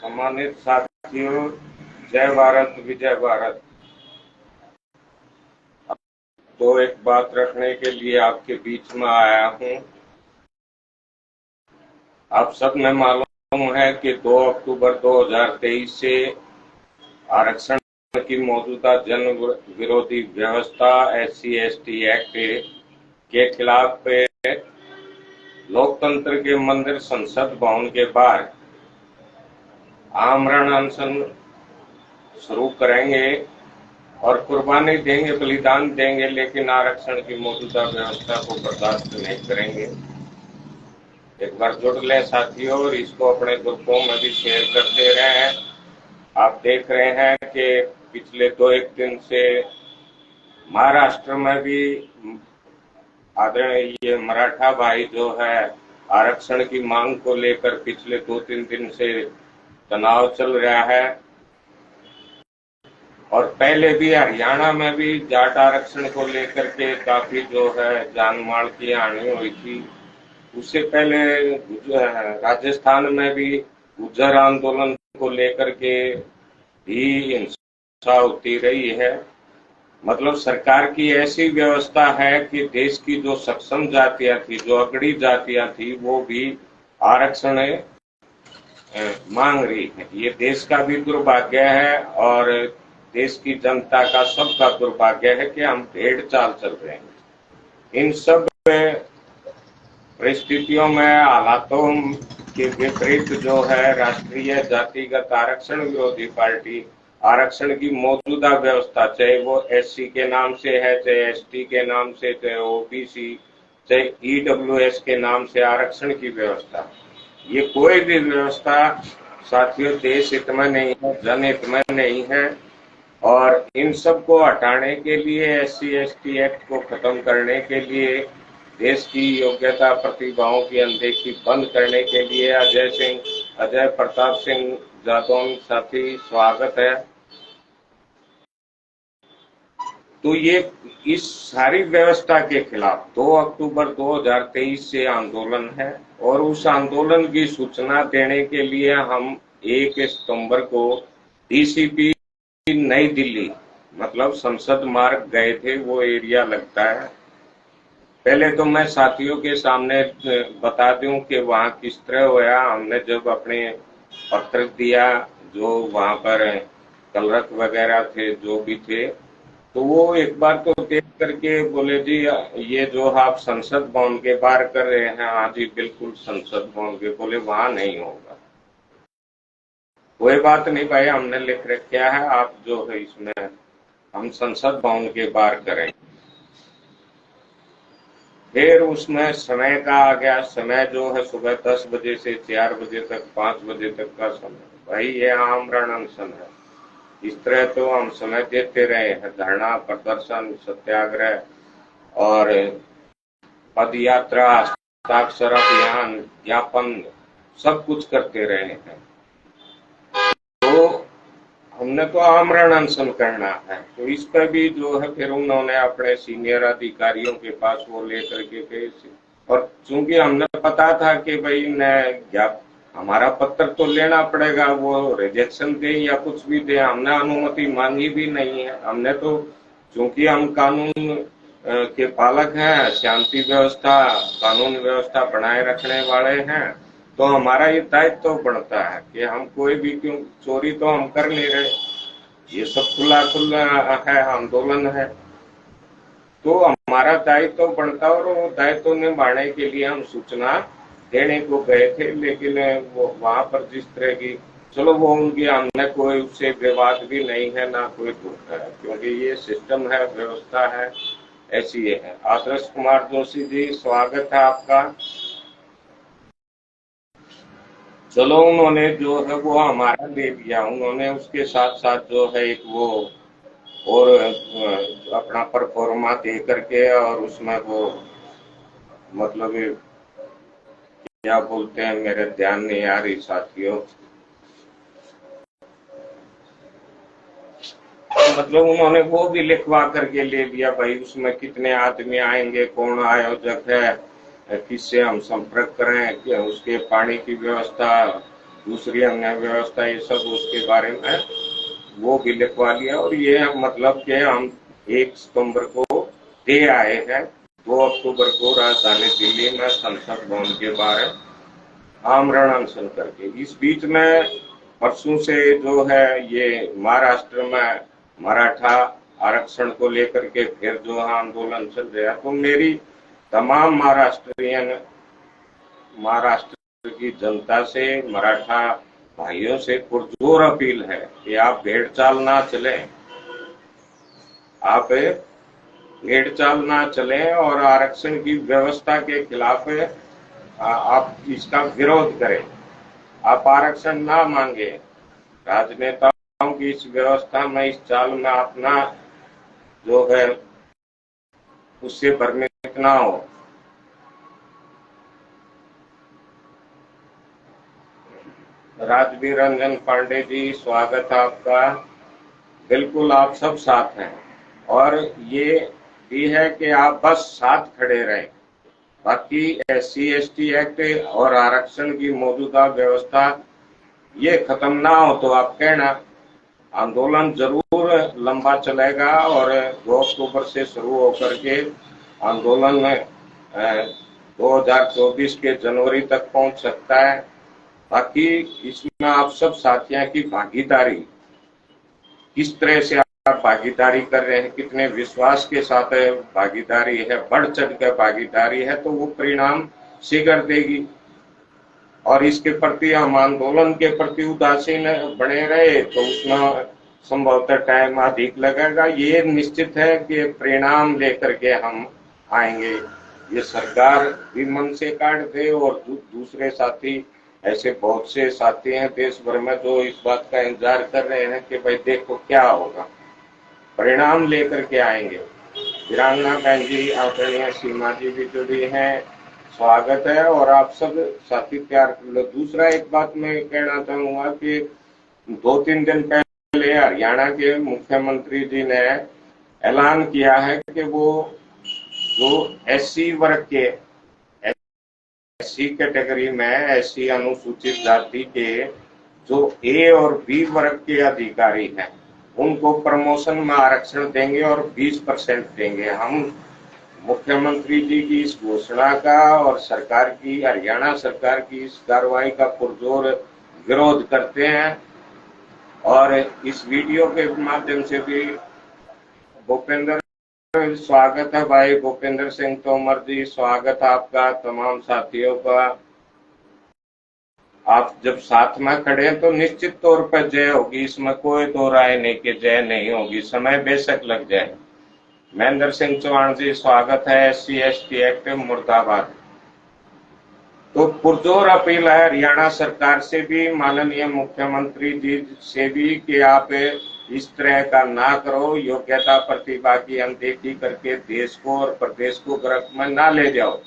सम्मानित साथियों, जय भारत विजय भारत। तो एक बात रखने के लिए आपके बीच में आया हूं। आप सब में मालूम है कि 2 अक्टूबर 2023 से आरक्षण की मौजूदा जन विरोधी व्यवस्था SC/ST एक्ट के खिलाफ लोकतंत्र के मंदिर संसद भवन के बाहर आमरण अनशन शुरू करेंगे और कुर्बानी देंगे, बलिदान देंगे, लेकिन आरक्षण की मौजूदा व्यवस्था को बर्दाश्त नहीं करेंगे। एक बार जुड़ ले साथियों और इसको अपने ग्रुपों में भी शेयर करते रहें। आप देख रहे हैं कि पिछले 2-1 दिन से महाराष्ट्र में भी आदरणीय मराठा भाई जो है आरक्षण की मांग को लेकर पिछले 2-3 दिन से तनाव चल रहा है। और पहले भी हरियाणा में भी जाट आरक्षण को लेकर के काफी जो है जान माल की हानि हुई थी। उससे पहले राजस्थान में भी गुर्जर आंदोलन को लेकर के भी हिंसा होती रही है। मतलब सरकार की ऐसी व्यवस्था है कि देश की जो सक्षम जातियां थी, जो अगड़ी जातियां थी, वो भी आरक्षण मांग रही है। ये देश का भी दुर्भाग्य है और देश की जनता का सबका दुर्भाग्य है कि हम भेड़ चाल चल रहे हैं। इन सब परिस्थितियों में, हालातों के विपरीत जो है राष्ट्रीय जातिगत आरक्षण विरोधी पार्टी आरक्षण की मौजूदा व्यवस्था, चाहे वो SC के नाम से है, चाहे ST के नाम से, चाहे OBC, चाहे EWS के नाम से आरक्षण की व्यवस्था, ये कोई भी व्यवस्था साथियों देश हित में नहीं है, जनहित में नहीं है। और इन सब को हटाने के लिए, SC/ST एक्ट को खत्म करने के लिए, देश की योग्यता प्रतिभाओं की अनदेखी बंद करने के लिए अजय प्रताप सिंह जादौन साथी स्वागत है। तो ये इस सारी व्यवस्था के खिलाफ 2 अक्टूबर 2023 से आंदोलन है और उस आंदोलन की सूचना देने के लिए हम 1 सितंबर को DCP नई दिल्ली मतलब संसद मार्ग गए थे। वो एरिया लगता है। पहले तो मैं साथियों के सामने बता दूं कि वहां किस तरह हुआ। हमने जब अपने पत्र दिया, जो वहां पर कलरक वगैरह थे, जो भी थे, तो वो एक बार तो देख करके बोले जी ये जो आप संसद भवन के बाहर कर रहे हैं, हाँ जी बिल्कुल संसद भवन के। बोले वहां नहीं होगा। कोई बात नहीं भाई, हमने लिख रखा है, आप जो है इसमें हम संसद भवन के बाहर करें। फिर उसमें समय का आ गया। समय जो है सुबह 10 बजे से 4 बजे तक, 5 बजे तक का समय। भाई ये आमरण अनशन है। इस तरह तो हम समय देते रहे हैं, धरना प्रदर्शन, सत्याग्रह और पद यात्रा, हस्ताक्षर अभियान, ज्ञापन, सब कुछ करते रहे हैं। तो हमने तो आमरण अनशन करना है। तो इस पर भी जो है फिर उन्होंने अपने सीनियर अधिकारियों के पास वो लेकर के गए। और चूंकि हमने पता था कि भाई हमारा पत्र तो लेना पड़ेगा, वो रिजेक्शन दे या कुछ भी दे, हमने अनुमति मांगी भी नहीं है। हमने तो चूंकि हम कानून के पालक हैं, शांति व्यवस्था, कानून व्यवस्था बनाए रखने वाले हैं, तो हमारा ये दायित्व तो बनता है कि हम कोई भी क्यों चोरी तो हम कर नहीं रहे। ये सब खुला है, आंदोलन है, तो हमारा दायित्व तो बनता और वो दायित्व निभाने के लिए हम सूचना देने को गए थे। लेकिन वो वहां पर जिस तरह की, चलो वो उनकी, हमने कोई उससे विवाद भी नहीं है, ना कोई दुख है, क्योंकि ये सिस्टम है, व्यवस्था है, ऐसी है। आदर्श कुमार जोशी जी, स्वागत है आपका। चलो उन्होंने जो है वो हमारा ले लिया। उन्होंने उसके साथ साथ जो है एक वो और अपना परफॉर्मा दे करके, और उसमें वो मतलब क्या बोलते हैं, मेरे ध्यान नहीं आ रही साथियों, मतलब उन्होंने वो भी लिखवा करके ले लिया। भाई उसमें कितने आदमी आएंगे, कौन आयोजक है, किससे हम संपर्क करें, उसके पानी की व्यवस्था, दूसरी अन्य व्यवस्था, ये सब उसके बारे में वो भी लिखवा लिया। और ये मतलब कि हम 1 सितंबर को दे आए हैं, 2 अक्टूबर को राजधानी दिल्ली में संसद भवन के बाहर आमरण अनशन करके। इस बीच में परसों से जो है ये महाराष्ट्र में मराठा आरक्षण को लेकर के फिर जो आंदोलन चल रहा, तो मेरी तमाम महाराष्ट्र की जनता से, मराठा भाइयों से पुरजोर अपील है कि आप भेड़ चाल ना चलें, आप भेड़ चाल ना चलें और आरक्षण की व्यवस्था के खिलाफ आप इसका विरोध करें, आप आरक्षण ना मांगे। राजनेताओं की इस व्यवस्था में, इस चाल में अपना जो है उससे भ्रमित ना हो। राजवीर रंजन पांडे जी, स्वागत है आपका। बिल्कुल आप सब साथ हैं, और ये भी है कि आप बस साथ खड़े रहें। बाकी SC/ST एक्ट और आरक्षण की मौजूदा व्यवस्था ये खत्म ना हो तो आप कहना, आंदोलन जरूर लंबा चलेगा और 2 अक्टूबर से शुरू होकर के आंदोलन 2024 के जनवरी तक पहुंच सकता है। बाकी इसमें आप सब साथियों की भागीदारी, किस तरह से आप भागीदारी कर रहे हैं, कितने विश्वास के साथ भागीदारी है, बढ़ चढ़ कर भागीदारी है, तो वो परिणाम शीघ्र देगी। और इसके प्रति हम आंदोलन के प्रति उदासीन बने रहे तो उसमें संभवतः टाइम अधिक लगेगा। ये निश्चित है कि परिणाम लेकर के हम आएंगे। ये सरकार भी मन से काट दे, और दूसरे साथी, ऐसे बहुत से साथी हैं देश भर में जो इस बात का इंतजार कर रहे हैं कि भाई देखो क्या होगा, परिणाम लेकर के आएंगे। वीरांगना बहन जी, आदरणीय सीमा जी भी जुड़ी हैं, स्वागत है। और आप सब साथी तैयार कर लो। दूसरा एक बात मैं कहना चाहूंगा कि 2-3 दिन पहले हरियाणा के मुख्यमंत्री जी ने ऐलान किया है कि वो जो SC वर्ग के, SC कैटेगरी में, SC अनुसूचित जाति के जो A और B वर्ग के अधिकारी हैं, उनको प्रमोशन में आरक्षण देंगे और 20% देंगे। हम मुख्यमंत्री जी की इस घोषणा का और सरकार की, हरियाणा सरकार की इस कार्रवाई का पुरजोर विरोध करते हैं। और इस वीडियो के माध्यम से भी भूपेंद्र, स्वागत है भाई भूपेंद्र सिंह तोमर जी, स्वागत है आपका, तमाम साथियों का। आप जब साथ में खड़े हैं तो निश्चित तौर पर जय होगी, इसमें कोई दो राय नहीं कि जय नहीं होगी, समय बेशक लग जाए। महेंद्र सिंह चौहान जी, स्वागत है। SC/ST एक्ट मुर्दाबाद। तो पुरजोर अपील है हरियाणा सरकार से भी, माननीय मुख्यमंत्री जी से भी, कि आप इस तरह का ना करो, योग्यता प्रतिभा की अनदेखी करके देश को और प्रदेश को गर्भ में ना ले जाओ।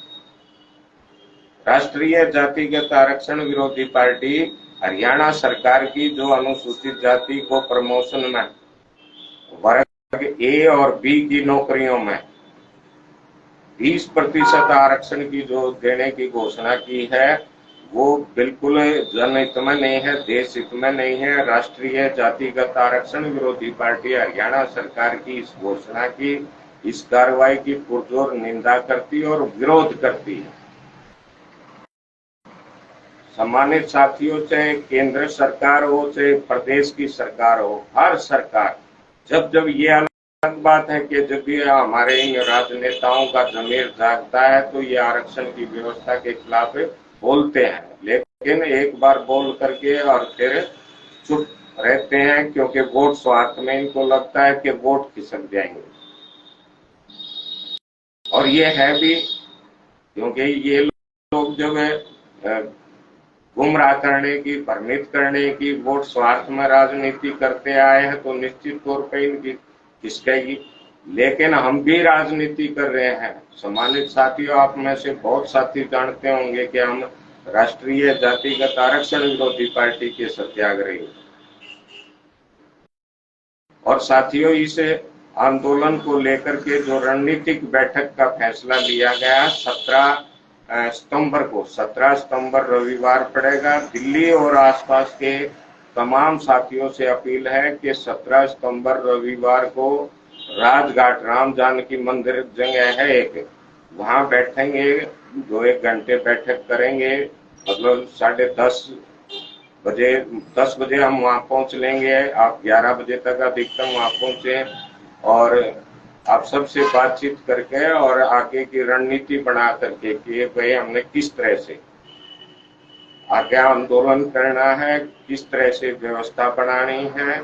राष्ट्रीय जातिगत आरक्षण विरोधी पार्टी हरियाणा सरकार की जो अनुसूचित जाति को प्रमोशन में वर्ग A और B की नौकरियों में 20% आरक्षण की जो देने की घोषणा की है, वो बिल्कुल जनहित में नहीं है, देश हित में नहीं है। राष्ट्रीय जातिगत आरक्षण विरोधी पार्टी हरियाणा सरकार की इस घोषणा की, इस कार्रवाई की पुरजोर निंदा करती और विरोध करती है। सम्मानित साथियों, चाहे केंद्र सरकार हो, चाहे प्रदेश की सरकार हो, हर सरकार, जब ये अलग बात है कि जब भी हमारे इन राजनेताओं का ज़मीर जागता है तो ये आरक्षण की व्यवस्था के खिलाफ बोलते हैं, लेकिन एक बार बोल करके और फिर चुप रहते हैं, क्योंकि वोट स्वार्थ में इनको लगता है कि वोट खिसक जाएंगे। और ये है भी, क्योंकि ये लोग जब गुमराह करने की, भ्रमित करने की, वोट स्वार्थ में राजनीति करते आए हैं तो निश्चित तौर पर इनकी खिसकेगी। लेकिन हम भी राजनीति कर रहे हैं। सम्मानित साथियों, आप में से बहुत साथी जानते होंगे कि हम राष्ट्रीय जातिगत आरक्षण विरोधी पार्टी के सत्याग्रही। और साथियों, इस आंदोलन को लेकर के जो रणनीतिक बैठक का फैसला लिया गया, 17 सितंबर को 17 सितंबर रविवार पड़ेगा। दिल्ली और आसपास के तमाम साथियों से अपील है कि 17 सितंबर रविवार को राजघाट राम जानकी मंदिर जगह है एक, वहां बैठेंगे, 2-1 घंटे बैठक करेंगे। मतलब 10:30 बजे 10 बजे हम वहां पहुंच लेंगे। आप 11 बजे तक अधिकतम वहां पहुंचे और आप सबसे बातचीत करके और आगे की रणनीति बना करके कि भाई हमने किस तरह से आगे आंदोलन करना है, किस तरह से व्यवस्था बनानी है।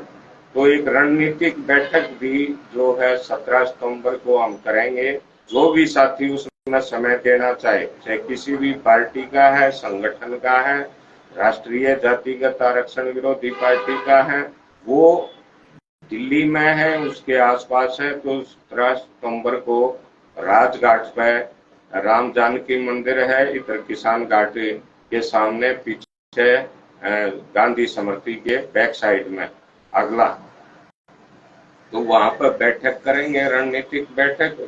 तो एक रणनीतिक बैठक भी जो है 17 सितंबर को हम करेंगे। जो भी साथी उसमें समय देना चाहे, चाहे किसी भी पार्टी का है, संगठन का है, राष्ट्रीय जातिगत आरक्षण विरोधी पार्टी का है, वो दिल्ली में है, उसके आसपास है, तो 17 सितंबर को राजघाट पर राम जानकी मंदिर है, इधर किसान घाट के सामने पीछे गांधी स्मृति के बैक साइड में अगला, तो वहां पर बैठक करेंगे, रणनीतिक बैठक।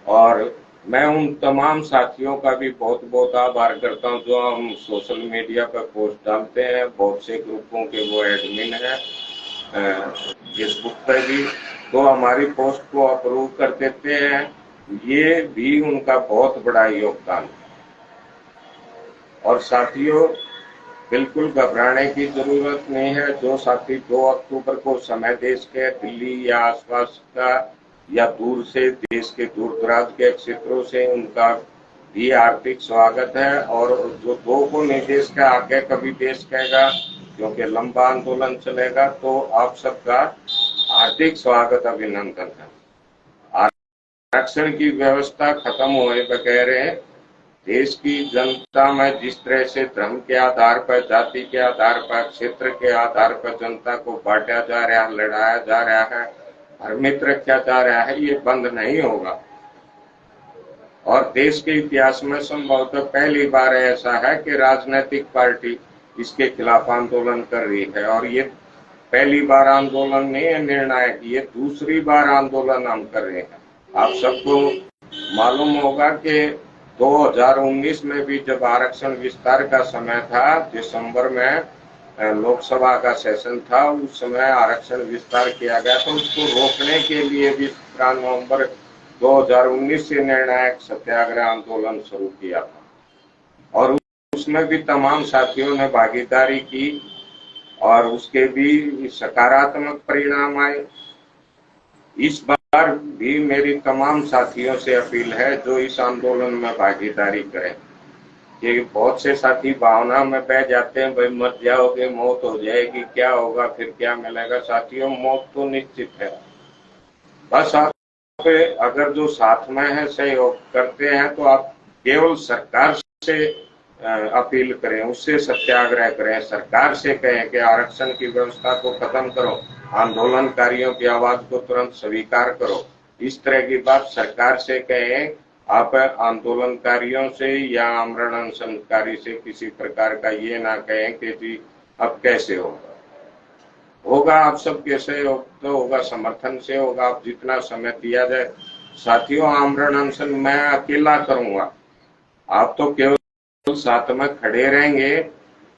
और मैं उन तमाम साथियों का भी बहुत बहुत आभार करता हूं जो हम सोशल मीडिया पर पोस्ट डालते हैं। बहुत से ग्रुपों के वो एडमिन है फेसबुक पर भी, तो हमारी पोस्ट को अप्रूव कर देते हैं। ये भी उनका बहुत बड़ा योगदान। और साथियों, बिल्कुल घबराने की जरूरत नहीं है। जो साथी 2 अक्टूबर को समय देश के दिल्ली या आसपास का या दूर से देश के दूर दराज के क्षेत्रों से, उनका भी हार्दिक स्वागत है। और जो 2 को नहीं देश का आगे कभी देश कहेगा, क्योंकि लंबा आंदोलन चलेगा, तो आप सबका हार्दिक स्वागत, अभिनंदन है। आरक्षण की व्यवस्था खत्म होए बगैर देश की जनता में जिस तरह से धर्म के आधार पर, जाति के आधार पर, क्षेत्र के आधार पर जनता को बांटा जा रहा है, लड़ाया जा रहा है, भ्रमित रखा जा रहा है, ये बंद नहीं होगा। और देश के इतिहास में संभवतः पहली बार ऐसा है कि राजनीतिक पार्टी इसके खिलाफ आंदोलन कर रही है। और ये पहली बार आंदोलन नहीं है निर्णायक, ये दूसरी बार आंदोलन हम कर रहे हैं। आप सबको मालूम होगा कि 2019 में भी जब आरक्षण विस्तार का समय था, दिसंबर में लोकसभा का सेशन था, उस समय आरक्षण विस्तार किया गया, तो उसको रोकने के लिए भी 17 नवंबर 2019 से निर्णायक सत्याग्रह आंदोलन शुरू किया था। और उसमें भी तमाम साथियों ने भागीदारी की और उसके भी सकारात्मक परिणाम आए। इस बार भी मेरी तमाम साथियों से अपील है जो इस आंदोलन में भागीदारी करें। कि बहुत से साथी भावना में बह जाते हैं, भाई मर जाओगे, मौत हो जाएगी, क्या होगा, फिर क्या मिलेगा। साथियों, मौत तो निश्चित है। बस आप अगर जो साथ में है सहयोग करते हैं, तो आप केवल सरकार से अपील करें, उससे सत्याग्रह करें, सरकार से कहें कि आरक्षण की व्यवस्था को खत्म करो, आंदोलनकारियों की आवाज को तुरंत स्वीकार करो। इस तरह की बात सरकार से कहें। आप आंदोलनकारियों से या आमरण अनशनकारी से किसी प्रकार का ये ना कहें कि जी अब कैसे होगा। आप सबके सहयोग तो होगा, समर्थन से होगा। आप जितना समय दिया जाए। साथियों, आमरण अनशन मैं अकेला करूंगा, आप तो केवल साथ में खड़े रहेंगे।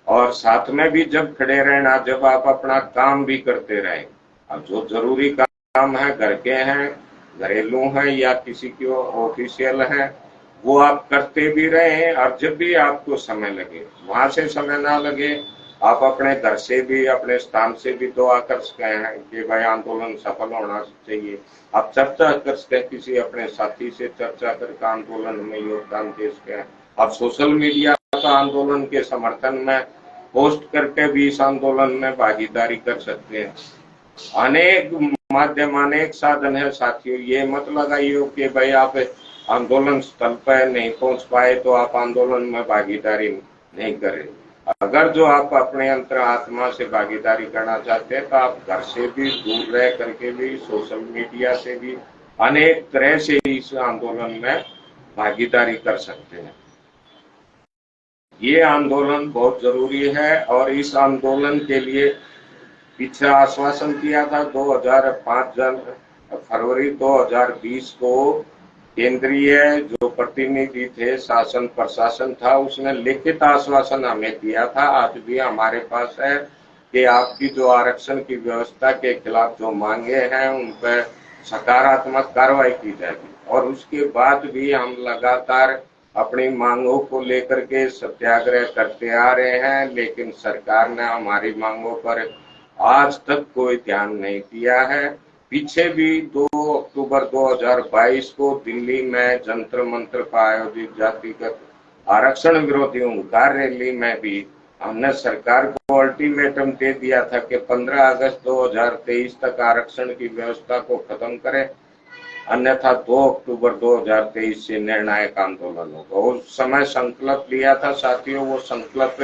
और साथ में भी जब खड़े रहना, जब आप अपना काम भी करते रहें। अब जो जरूरी काम है, घर के हैं, घरेलू हैं या किसी की ऑफिशियल है, वो आप करते भी रहें। और जब भी आपको समय लगे, वहां से समय ना लगे, आप अपने घर से भी, अपने स्थान से भी दुआ कर सकें कि भाई आंदोलन सफल होना चाहिए। आप चर्चा कर सकें, किसी अपने साथी से चर्चा करके आंदोलन में योगदान दे सकें। आप सोशल मीडिया पर आंदोलन के समर्थन में पोस्ट करके भी इस आंदोलन में भागीदारी कर सकते हैं। अनेक माध्यम, अनेक साधन है साथियों। ये मत लगाइए कि भाई आप आंदोलन स्थल पर नहीं पहुंच पाए तो आप आंदोलन में भागीदारी नहीं करें। अगर जो आप अपने अंतर आत्मा से भागीदारी करना चाहते हैं, तो आप घर से भी दूर रह करके भी, सोशल मीडिया से भी, अनेक तरह से इस आंदोलन में भागीदारी कर सकते हैं। ये आंदोलन बहुत जरूरी है। और इस आंदोलन के लिए पीछे आश्वासन दिया था 2005 फरवरी 2020 को केंद्रीय जो प्रतिनिधि थे, शासन प्रशासन था, उसने लिखित आश्वासन हमें दिया था, आज भी हमारे पास है, कि आपकी जो आरक्षण की व्यवस्था के खिलाफ जो मांगे हैं उन पर सकारात्मक कार्रवाई की जाएगी। और उसके बाद भी हम लगातार अपनी मांगों को लेकर के सत्याग्रह करते आ रहे हैं, लेकिन सरकार ने हमारी मांगों पर आज तक कोई ध्यान नहीं दिया है। पीछे भी 2 अक्टूबर 2022 को दिल्ली में जंतर मंतर पर आयोजित जातिगत आरक्षण विरोधी हुंकार रैली में भी हमने सरकार को अल्टीमेटम दे दिया था कि 15 अगस्त 2023 तक आरक्षण की व्यवस्था को खत्म करें, अन्यथा 2 अक्टूबर 2023 से निर्णायक आंदोलन होगा। उस समय संकल्प लिया था साथियों, वो संकल्प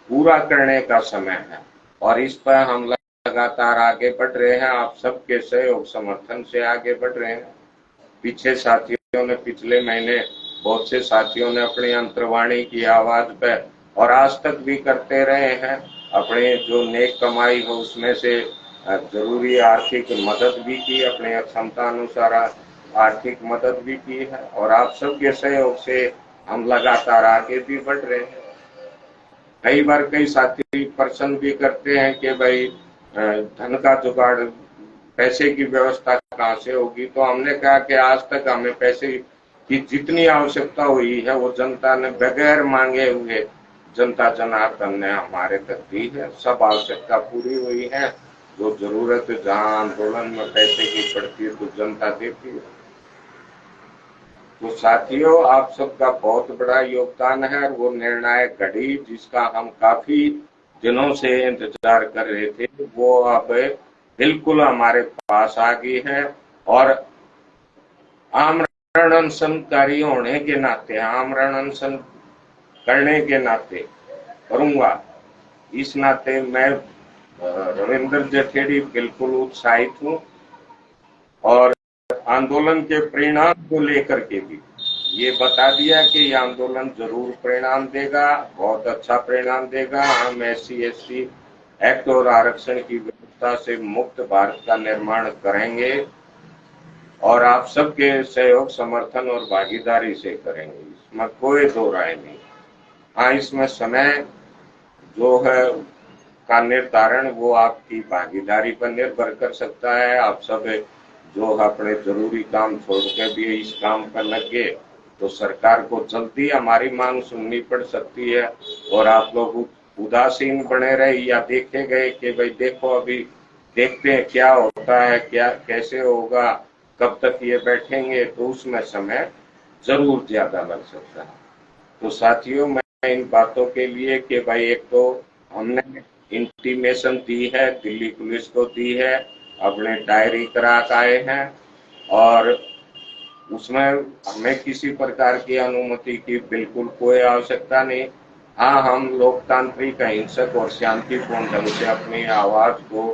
पूरा करने का समय है और इस पर हम लगातार आगे बढ़ रहे हैं। आप सबके सहयोग समर्थन से आगे बढ़ रहे हैं। पीछे साथियों ने, पिछले महीने बहुत से साथियों ने अपनी अंतर्वाणी की आवाज पे और आज तक भी करते रहे हैं, अपने जो नेक कमाई हो उसमें से जरूरी आर्थिक मदद भी की, अपने क्षमता अनुसार आर्थिक मदद भी की है और आप सबके सहयोग से हम लगातार आगे भी बढ़ रहे हैं। कई बार कई साथी प्रश्न भी करते हैं कि भाई धन का जुगाड़, पैसे की व्यवस्था कहाँ से होगी, तो हमने कहा कि आज तक हमें पैसे की जितनी आवश्यकता हुई है वो जनता ने बगैर मांगे हुए जनता जनार्दन ने हमारे तक दी है। सब आवश्यकता पूरी हुई है। जो जरूरत जहाँ आंदोलन में पैसे की पड़ती है तो जनता देती है। तो साथियों, आप सबका बहुत बड़ा योगदान है। वो निर्णायक घड़ी जिसका हम काफी दिनों से इंतजार कर रहे थे, वो अब बिल्कुल हमारे पास आ गई है और आमरण अनशनकारी होने के नाते, आमरण अनशन करने के नाते करूंगा, इस नाते मैं रविंद्र जखेड़ी बिल्कुल उत्साहित हूँ और आंदोलन के परिणाम को लेकर के भी ये बता दिया कि ये आंदोलन जरूर परिणाम देगा, बहुत अच्छा परिणाम देगा। हम SC/ST एक्ट और आरक्षण की व्यवस्था से मुक्त भारत का निर्माण करेंगे और आप सबके सहयोग समर्थन और भागीदारी से करेंगे, इसमें कोई दो राय नहीं। हाँ, इसमें समय जो है का निर्धारण वो आपकी भागीदारी पर निर्भर कर सकता है। आप सब जो अपने जरूरी काम छोड़ के भी इस काम पर लगे तो सरकार को जल्दी हमारी मांग सुननी पड़ सकती है और आप लोग उदासीन बने रहे या देखे गए कि भाई देखो अभी देखते हैं क्या होता है, क्या कैसे होगा, कब तक ये बैठेंगे, तो उसमें समय जरूर ज्यादा लग सकता है। तो साथियों, मैं इन बातों के लिए कि भाई एक तो हमने इंटीमेशन दी है, दिल्ली पुलिस को दी है, अपने डायरी करा आए हैं और उसमें हमें किसी प्रकार की अनुमति की बिल्कुल कोई आवश्यकता नहीं। हाँ, हम लोकतांत्रिक, अहिंसक और शांतिपूर्ण ढंग से अपनी आवाज को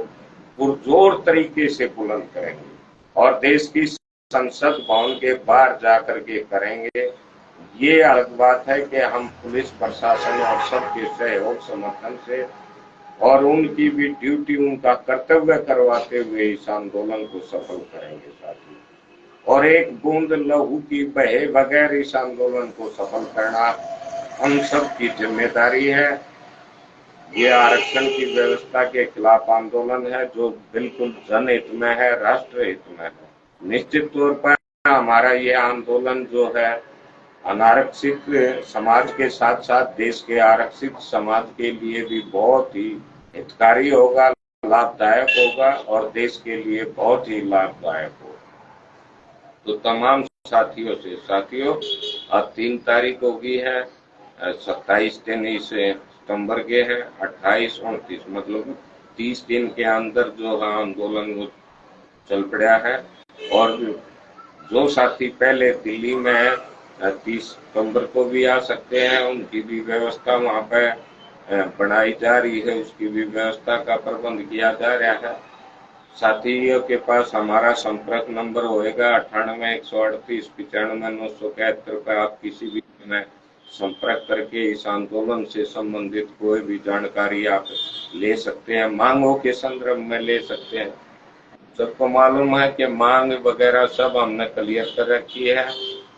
पुरजोर तरीके से बुलंद करेंगे और देश की संसद भवन के बाहर जाकर के करेंगे। ये अलग बात है कि हम पुलिस प्रशासन और सबके सहयोग समर्थन से और उनकी भी ड्यूटी, उनका कर्तव्य करवाते हुए इस आंदोलन को सफल करेंगे साथियों। और एक बूंद लहू की बहे बगैर इस आंदोलन को सफल करना हम सब की जिम्मेदारी है। ये आरक्षण की व्यवस्था के खिलाफ आंदोलन है जो बिल्कुल जनहित में है, राष्ट्र हित में है। निश्चित तौर पर हमारा ये आंदोलन जो है अनारक्षित समाज के साथ साथ देश के आरक्षित समाज के लिए भी बहुत ही हितकारी होगा, लाभदायक होगा और देश के लिए बहुत ही लाभदायक होगा। तो तमाम साथियों से, साथियों अब 3 तारीख होगी है, 27 दिन इस सितंबर के है, 28, 29 मतलब 30 दिन के अंदर जो है आंदोलन चल पड़ा है। और जो साथी पहले दिल्ली में है 30 सितंबर को भी आ सकते हैं, उनकी भी व्यवस्था वहाँ पे बनाई जा रही है, उसकी भी व्यवस्था का प्रबंध किया जा रहा है। साथियों के पास हमारा संपर्क नंबर होएगा 98 138 95 971 पर आप किसी भी समय संपर्क करके इस आंदोलन से संबंधित कोई भी जानकारी आप ले सकते हैं, मांगों के संदर्भ में ले सकते हैं। सबको मालूम है कि मांग वगैरह सब हमने क्लियर कर रखी है।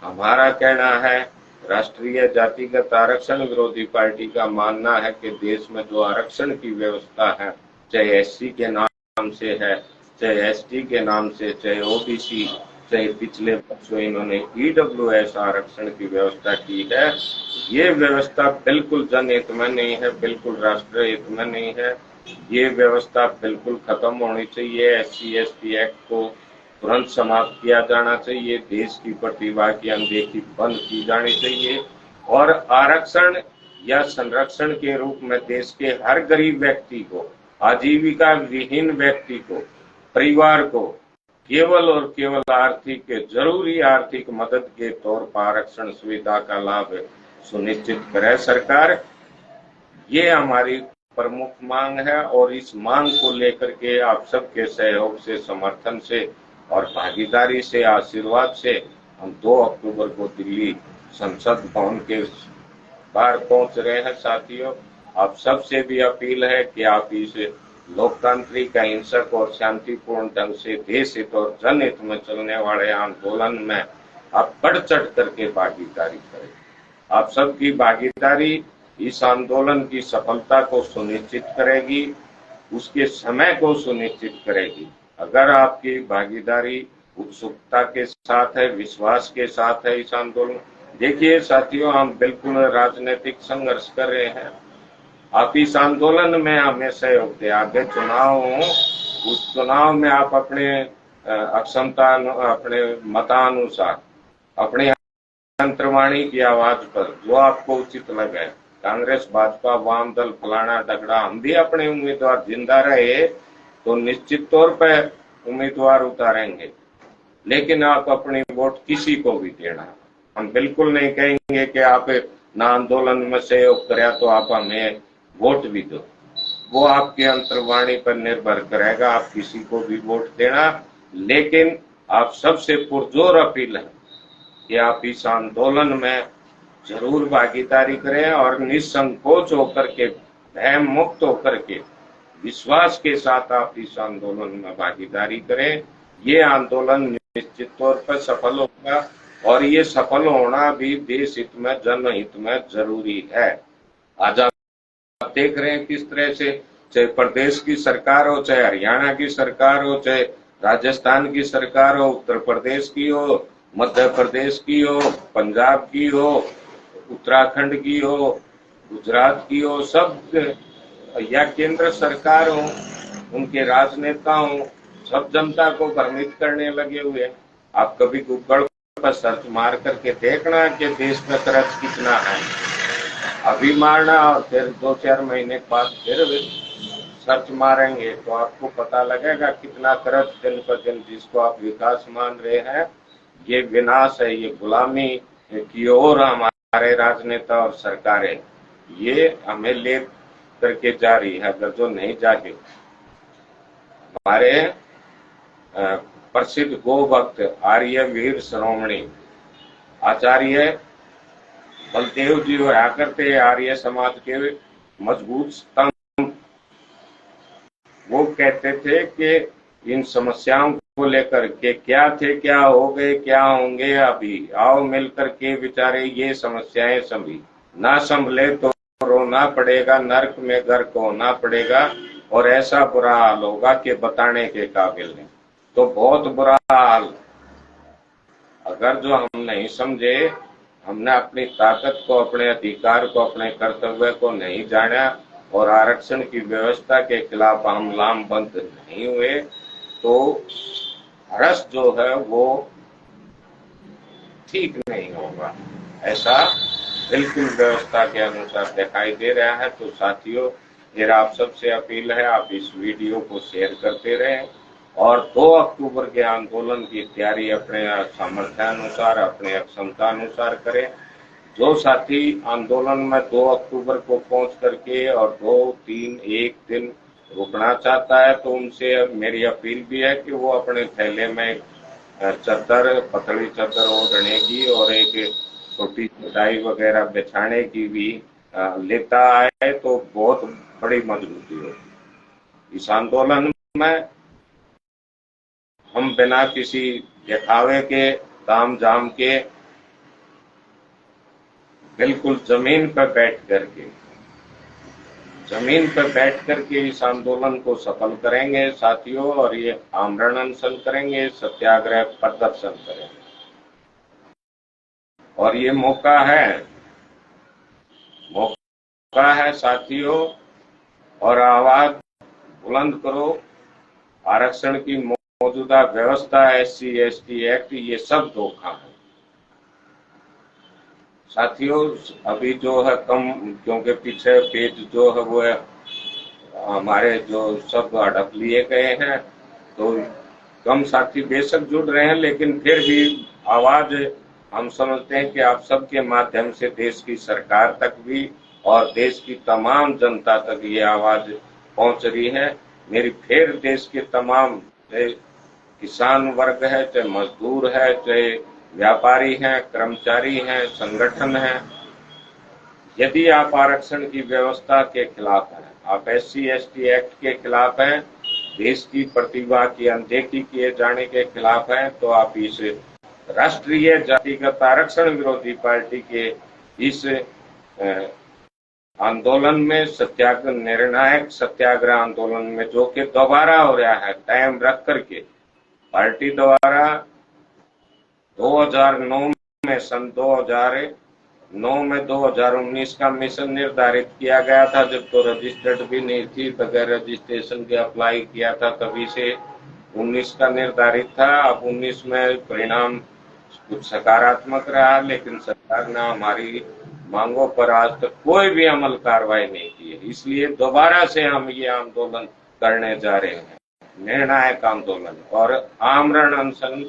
हमारा कहना है, राष्ट्रीय जातिगत आरक्षण विरोधी पार्टी का मानना है कि देश में जो आरक्षण की व्यवस्था है, चाहे एससी के नाम से है, चाहे एसटी के नाम से, चाहे ओबीसी, चाहे पिछले वर्षों इन्होंने ईडब्ल्यूएस आरक्षण की व्यवस्था की है, ये व्यवस्था बिल्कुल जनहित में नहीं है, बिल्कुल राष्ट्र हित में नहीं है। ये व्यवस्था बिल्कुल खत्म होनी चाहिए। एससी एसटी एक्ट को तुरंत समाप्त किया जाना चाहिए। देश की प्रतिभा की अनदेखी बंद की जानी चाहिए और आरक्षण या संरक्षण के रूप में देश के हर गरीब व्यक्ति को, आजीविका विहीन व्यक्ति को, परिवार को केवल और केवल आर्थिक, जरूरी आर्थिक मदद के तौर पर आरक्षण सुविधा का लाभ सुनिश्चित करे सरकार। ये हमारी प्रमुख मांग है और इस मांग को लेकर के आप सबके सहयोग से, समर्थन से और भागीदारी से, आशीर्वाद से हम 2 अक्टूबर को दिल्ली संसद भवन के बाहर पहुंच रहे हैं। साथियों, आप सबसे भी अपील है कि आप इस लोकतांत्रिक, अहिंसक और शांतिपूर्ण ढंग से देश हित और जनहित में चलने वाले आंदोलन में आप बढ़ चढ़ करके भागीदारी करें। आप सबकी भागीदारी इस आंदोलन की सफलता को सुनिश्चित करेगी, उसके समय को सुनिश्चित करेगी। अगर आपकी भागीदारी उत्सुकता के साथ है, विश्वास के साथ है इस आंदोलन, देखिए साथियों, हम बिल्कुल राजनीतिक संघर्ष कर रहे हैं। आप इस आंदोलन में हमें सहयोग दें। आगे चुनाव हो, उस चुनाव में आप अपने अक्षमता, अपने मतानुसार, अपने अंतर्वाणी की आवाज पर जो आपको उचित लगे, कांग्रेस, भाजपा, वाम दल, फलाना डगड़ा, हम भी अपने उम्मीदवार जिंदा रहे तो निश्चित तौर पर उम्मीदवार उतारेंगे, लेकिन आप अपनी वोट किसी को भी देना। हम बिल्कुल नहीं कहेंगे कि आप ना आंदोलन में सहयोग करें तो आप हमें वोट भी दो। वो आपके अंतर्वाणी पर निर्भर करेगा, आप किसी को भी वोट देना। लेकिन आप सबसे पुरजोर अपील है कि आप इस आंदोलन में जरूर भागीदारी करें और निसंकोच होकर के, भय मुक्त होकर के, विश्वास के साथ आप इस आंदोलन में भागीदारी करें। ये आंदोलन निश्चित तौर पर सफल होगा और ये सफल होना भी देश हित में, जनहित में जरूरी है। आज आप देख रहे हैं किस तरह से, चाहे प्रदेश की सरकार हो, चाहे हरियाणा की सरकार हो, चाहे राजस्थान की सरकार हो, उत्तर प्रदेश की हो, मध्य प्रदेश की हो, पंजाब की हो, उत्तराखंड की हो, गुजरात की हो, सब या केंद्र सरकार हो, उनके राजनेता हो, सब जनता को भ्रमित करने लगे हुए। आप कभी गूगल पर सर्च मार करके देखना कि देश में कर्ज कितना है, अभी मारना और फिर 2-4 महीने बाद फिर सर्च मारेंगे तो आपको पता लगेगा कितना कर्ज दिन पर दिन, जिसको आप विकास मान रहे हैं, ये विनाश है, ये गुलामी की ओर हमारे राजनेता और सरकारें ये हमें ले करके जा रही है। अगर जो नहीं जागे, हमारे प्रसिद्ध गो भक्त आर्य वीर शिरोमणि आचार्य बलदेव जी हुआ करते आर्य समाज के मजबूत स्तंभ। वो कहते थे कि इन समस्याओं को लेकर के क्या थे, क्या हो गए, क्या होंगे अभी, आओ मिलकर के विचारे ये समस्याएं संभी, ना संभले तो रोना पड़ेगा, नरक में गर्क होना पड़ेगा और ऐसा बुरा हाल होगा कि बताने के काबिल नहीं। तो बहुत बुरा हाल, अगर जो हम नहीं समझे, हमने अपनी ताकत को, अपने अधिकार को, अपने कर्तव्य को नहीं जाना और आरक्षण की व्यवस्था के खिलाफ हम लामबंद नहीं हुए तो हर्ष जो है वो ठीक नहीं होगा। ऐसा बिल्कुल व्यवस्था के अनुसार दिखाई दे रहा है। तो साथियों, मेरा आप सबसे अपील है, आप इस वीडियो को शेयर करते रहें और 2 अक्टूबर के आंदोलन की तैयारी अपने सामर्थ्य अनुसार, अपने क्षमता अनुसार करें। जो साथी आंदोलन में 2 अक्टूबर को पहुंच करके और 2-3-1 दिन रुकना चाहता है तो उनसे मेरी अपील भी है कि वो अपने थैले में चद्दर, पतली चद्दर ओढ़ने की और एक छोटी चटाई वगैरह बिछाने की भी लेता है तो बहुत बड़ी मजबूती होगी इस आंदोलन में। हम बिना किसी दिखावे के, तामझाम के, बिल्कुल जमीन पर बैठ करके इस आंदोलन को सफल करेंगे साथियों, और ये आमरण अनशन करेंगे, सत्याग्रह प्रदर्शन करेंगे। और ये मौका है साथियों, और आवाज बुलंद करो। आरक्षण की मौजूदा व्यवस्था, SC/ST एक्ट, ये सब धोखा है साथियों। अभी जो है कम, क्योंकि पीछे पेज जो है वो है हमारे जो सब हड़प लिए गए हैं, तो कम साथी बेशक जुड़ रहे हैं, लेकिन फिर भी आवाज हम समझते हैं कि आप सबके माध्यम से देश की सरकार तक भी और देश की तमाम जनता तक ये आवाज पहुंच रही है। मेरी फिर देश के तमाम, चाहे किसान वर्ग है, चाहे मजदूर है, चाहे व्यापारी हैं, कर्मचारी हैं, संगठन हैं, यदि आप आरक्षण की व्यवस्था के खिलाफ हैं, आप SC/ST एक्ट के खिलाफ हैं, देश की प्रतिभा की अनदेखी किए जाने के खिलाफ हैं, तो आप इस राष्ट्रीय जातिगत आरक्षण विरोधी पार्टी के इस आंदोलन में, निर्णायक सत्याग्रह आंदोलन में, जो कि दोबारा हो रहा है टाइम रख करके, पार्टी द्वारा 2009 में, सन 2009 में 2019 का मिशन निर्धारित किया गया था, जब तो रजिस्टर्ड भी नहीं थी, बगैर रजिस्ट्रेशन के अप्लाई किया था, तभी से 19 का निर्धारित था। अब 19 में परिणाम कुछ सकारात्मक रहा, लेकिन सरकार ने हमारी मांगों पर आज तक कोई भी अमल कार्रवाई नहीं की है। इसलिए दोबारा से हम ये आंदोलन करने जा रहे हैं, निर्णायक आंदोलन और आमरण अनशन।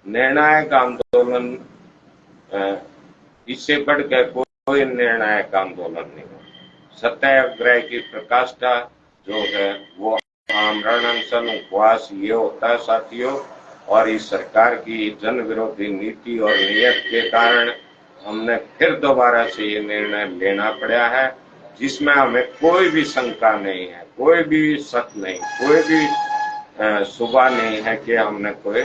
निर्णायक आंदोलन, इससे बढ़कर कोई निर्णायक आंदोलन नहीं हो। सत्याग्रह की प्रकाष्ठा जो है वो आमरण अनशन, उपवास, ये होता है साथियों। और इस सरकार की जन विरोधी नीति और नीयत के कारण हमने फिर दोबारा से ये निर्णय लेना पड़ा है, जिसमें हमें कोई भी शंका नहीं है, कोई भी शक नहीं, कोई भी सुबह नहीं है कि हमने कोई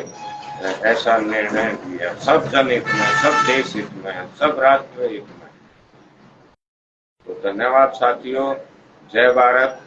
ऐसा निर्णय लिया। सब जनहित में, सब देश हित में है, सब राष्ट्र हित में। तो धन्यवाद साथियों। जय भारत।